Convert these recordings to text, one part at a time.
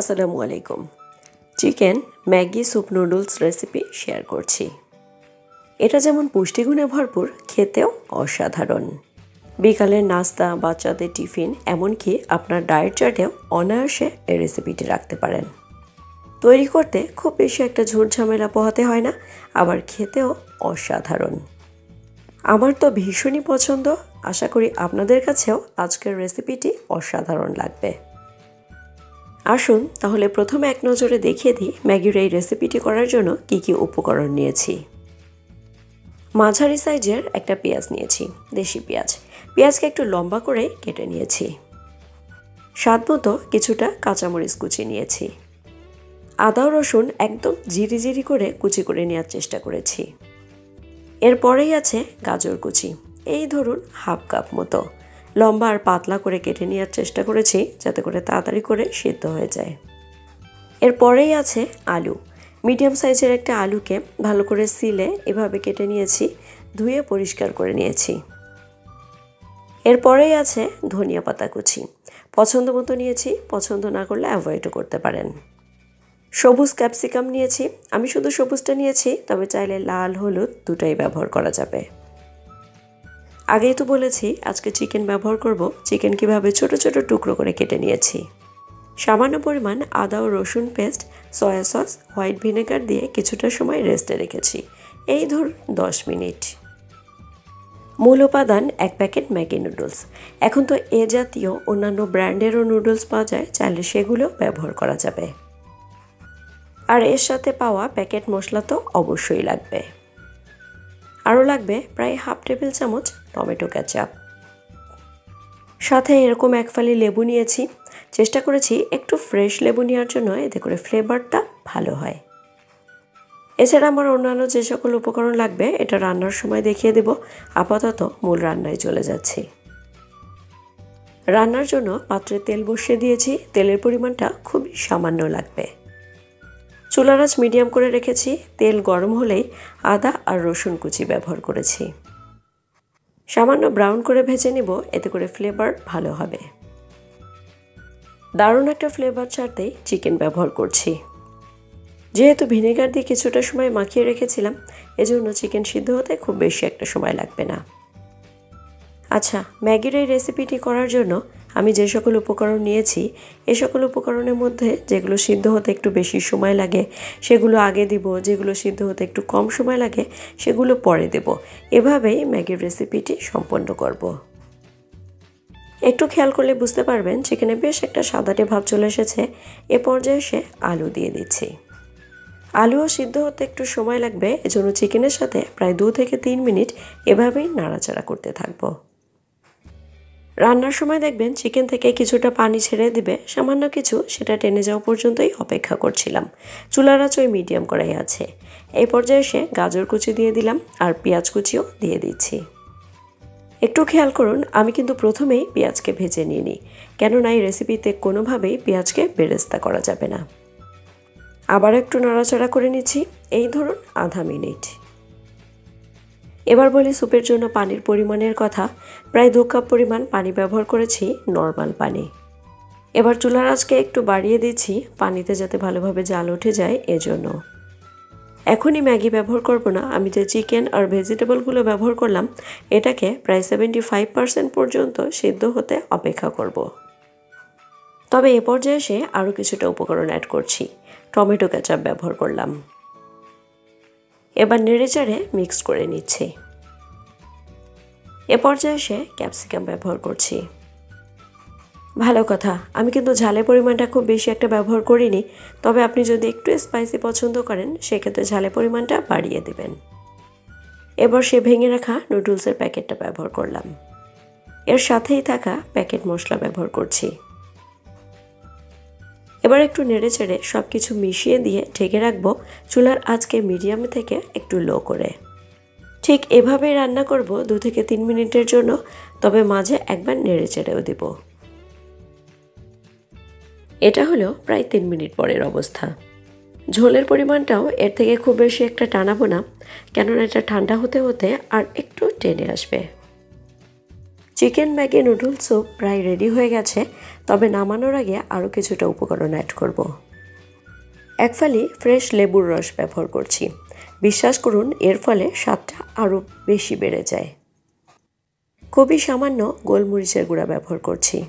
আসসালামু আলাইকুম। Chicken Maggi soup noodles recipe share করছি। এটা যেমন পুষ্টিগুণে ভরপুর, খেতেও অসাধারণ। বিকালের নাস্তা, বাচ্চাদের টিফিন, এমনকি আপনার ডায়েট চার্টেও অনায়াসে এই রেসিপিটি রাখতে পারেন। তৈরি করতে খুব বেশি একটা ঝুট ঝামেলা পোহাতে হয় না, আবার খেতেও অসাধারণ। আমার তো ভীষণই পছন্দ। আশা করি আপনাদের কাছেও আজকের রেসিপিটি অসাধারণ লাগবে। আসুন তাহলে প্রথমে এক নজরে দেখিয়ে দিই ম্যাগির এই রেসিপিটি করার জন্য কি কি উপকরণ নিয়েছি। মাঝারি সাইজের একটা পেঁয়াজ নিয়েছি, দেশি পেঁয়াজ। পেঁয়াজকে একটু লম্বা করে কেটে নিয়েছি। স্বাদ মতো কিছুটা কাঁচামরিচ কুচি নিয়েছি। আদা রসুন একদম জিরি জিরি করে কুচি করে নেওয়ার চেষ্টা করেছি। এরপরেই আছে গাজর কুচি, এই ধরুন হাফ কাপ মতো। লম্বা আর পাতলা করে কেটে নেওয়ার চেষ্টা করেছি যাতে করে তাড়াতাড়ি করে সিদ্ধ হয়ে যায়। এরপরেই আছে আলু। মিডিয়াম সাইজের একটা আলুকে ভালো করে সিলে এভাবে কেটে নিয়েছি, ধুয়ে পরিষ্কার করে নিয়েছি। এরপরেই আছে ধনিয়া পাতা কুচি, পছন্দ মতো নিয়েছি, পছন্দ না করলে অ্যাভয়েডও করতে পারেন। সবুজ ক্যাপসিকাম নিয়েছি, আমি শুধু সবুজটা নিয়েছি, তবে চাইলে লাল হলুদ দুটাই ব্যবহার করা যাবে। আগেই তো বলেছি আজকে চিকেন ব্যবহার করব। চিকেন কিভাবে ছোট ছোট টুকরো করে কেটে নিয়েছি। সামান্য পরিমাণ আদা ও রসুন paste, soya sauce, white vinegar দিয়ে কিছুটা সময় রেস্টে রেখেছি, এই ধরুন 10 মিনিট। মূল উপাদান 1 প্যাকেট ম্যাগি নুডলস। এখন তো এ জাতীয় অন্যান্য ব্র্যান্ডেরও নুডলস পাওয়া যায়, চাইলে সেগুলো ব্যবহার করা যাবে। আর এর সাথে পাওয়া প্যাকেট মশলা তো অবশ্যই লাগবে। আরও লাগবে প্রায় হাফ টেবিল চামচ টমেটো কেচাপ। সাথে এরকম 1 ফালি লেবু নিয়েছি। চেষ্টা করেছি একটু ফ্রেশ লেবু নেওয়ার জন্য, এতে করে ফ্লেভারটা ভালো হয়। এছাড়া আমার অন্যান্য যে সকল উপকরণ লাগবে এটা রান্নার সময় দেখিয়ে দেব। আপাতত মূল রান্নায় চলে যাচ্ছি। রান্নার জন্য পাত্রে তেল বসিয়ে দিয়েছি। তেলের পরিমাণটা খুবই সামান্য লাগবে। চুলার আঁচ মিডিয়াম করে রেখেছি। তেল গরম হলেই আদা আর রসুন কুচি ব্যবহার করেছি। সামান্য ব্রাউন করে ভেজে নেব, এতে করে ফ্লেভার ভালো হবে। দারুণ একটা ফ্লেভার ছাড়তেই চিকেন ব্যবহার করছি। যেহেতু ভিনেগার দিয়ে কিছুটা সময় মাখিয়ে রেখেছিলাম, এজন্য চিকেন সিদ্ধ হতে খুব বেশি একটা সময় লাগবে না। আচ্ছা, ম্যাগির এই রেসিপিটি করার জন্য আমি যে সকল উপকরণ নিয়েছি, এ সকল উপকরণের মধ্যে যেগুলো সিদ্ধ হতে একটু বেশি সময় লাগে সেগুলো আগে দিব, যেগুলো সিদ্ধ হতে একটু কম সময় লাগে সেগুলো পরে দেব। এভাবেই ম্যাগির রেসিপিটি সম্পন্ন করব। একটু খেয়াল করলে বুঝতে পারবেন চিকেনে বেশ একটা সাদাটে ভাব চলে এসেছে। এ পর্যায়ে এসে আলু দিয়ে দিচ্ছি। আলুও সিদ্ধ হতে একটু সময় লাগবে, এজন্য চিকেনের সাথে প্রায় 2 থেকে 3 মিনিট এভাবেই নাড়াচাড়া করতে থাকবো। রান্নার সময় দেখবেন চিকেন থেকে কিছুটা পানি ছেড়ে দিবে, সামান্য কিছু, সেটা টেনে যাওয়া পর্যন্তই অপেক্ষা করছিলাম। চুলার আঁচ ওই মিডিয়াম করাই আছে। এই পর্যায়ে এসে গাজর কুচি দিয়ে দিলাম আর পেঁয়াজ কুচিও দিয়ে দিচ্ছি। একটু খেয়াল করুন, আমি কিন্তু প্রথমেই পেঁয়াজকে ভেজে নিইনি, কেননা এই রেসিপিতে কোনোভাবেই পেঁয়াজকে বেরেস্তা করা যাবে না। আবার একটু নাড়াচাড়া করে নিচ্ছি, এই ধরুন আধা মিনিট। এবার বলি স্যুপের জন্য পানির পরিমাণের কথা। প্রায় 2 কাপ পরিমাণ পানি ব্যবহার করেছি, নর্মাল পানি। এবার চুলার আঁচকে একটু বাড়িয়ে দিচ্ছি, পানিতে যাতে ভালোভাবে জাল উঠে যায় এজন্য। এখনই ম্যাগি ব্যবহার করব না, আমি যে চিকেন আর ভেজিটেবলগুলো ব্যবহার করলাম এটাকে প্রায় 75% পর্যন্ত সিদ্ধ হতে অপেক্ষা করব। তবে এ পর্যায়ে এসে আরও কিছুটা উপকরণ অ্যাড করছি। টমেটো কেচাপ ব্যবহার করলাম। এবার নেড়েচেড়ে মিক্স করে নিচ্ছি। এ পর্যায়ে এসে ক্যাপসিকাম ব্যবহার করছি। ভালো কথা, আমি কিন্তু ঝালের পরিমাণটা খুব বেশি একটা ব্যবহার করিনি, তবে আপনি যদি একটু স্পাইসি পছন্দ করেন সেক্ষেত্রে ঝালের পরিমাণটা বাড়িয়ে দেবেন। এবার সে ভেঙে রাখা নুডলসের প্যাকেটটা ব্যবহার করলাম। এর সাথেই থাকা প্যাকেট মশলা ব্যবহার করছি। এবার একটু নেড়েচেড়ে সব কিছু মিশিয়ে দিয়ে ঢেকে রাখবো, চুলার আঁচকে মিডিয়াম থেকে একটু লো করে। ঠিক এভাবেই রান্না করব 2 থেকে 3 মিনিটের জন্য, তবে মাঝে একবার নেড়েচেড়েও দেব। এটা হলো প্রায় 3 মিনিট পরের অবস্থা। ঝোলের পরিমাণটাও এর থেকে খুব বেশি একটা টানাবো না, কেননা এটা ঠান্ডা হতে হতে আর একটু টেনে আসবে। চিকেন ম্যাগি নুডলস স্যুপ প্রায় রেডি হয়ে গেছে, তবে নামানোর আগে আরও কিছুটা উপকরণ অ্যাড করব। এক ফালি ফ্রেশ লেবুর রস ব্যবহার করছি। বিশ্বাস করুন, এর ফলে স্বাদটা আরও বেশি বেড়ে যায়। খুবই সামান্য গোলমরিচের গুঁড়া ব্যবহার করছি।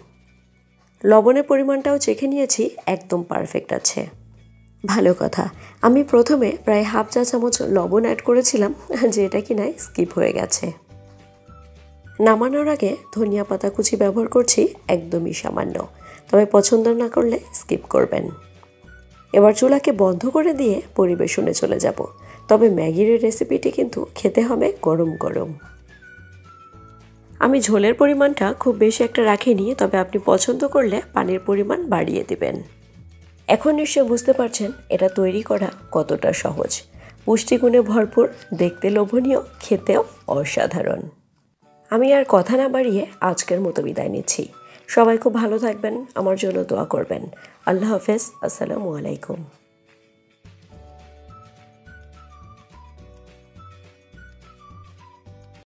লবণের পরিমাণটাও চেখে নিয়েছি, একদম পারফেক্ট আছে। ভালো কথা, আমি প্রথমে প্রায় হাফ চা চামচ লবণ অ্যাড করেছিলাম, যেটা কিনা স্কিপ হয়ে গেছে। নামানোর আগে ধনিয়া পাতা কুচি ব্যবহার করছি, একদমই সামান্য, তবে পছন্দ না করলে স্কিপ করবেন। এবার চুলাকে বন্ধ করে দিয়ে পরিবেশনে চলে যাব। তবে ম্যাগির রেসিপিটি কিন্তু খেতে হবে গরম গরম। আমি ঝোলের পরিমাণটা খুব বেশি একটা রাখিনি, তবে আপনি পছন্দ করলে পানির পরিমাণ বাড়িয়ে দিবেন। এখন নিশ্চয় বুঝতে পারছেন এটা তৈরি করা কতটা সহজ। পুষ্টিগুণে ভরপুর, দেখতে লোভনীয়, খেতেও অসাধারণ। আমি আর কথা না বাড়িয়ে আজকের মতো বিদায় নিচ্ছি। সবাই খুব ভালো থাকবেন, আমার জন্য দোয়া করবেন। আল্লাহ হাফেজ, আসসালামু আলাইকুম।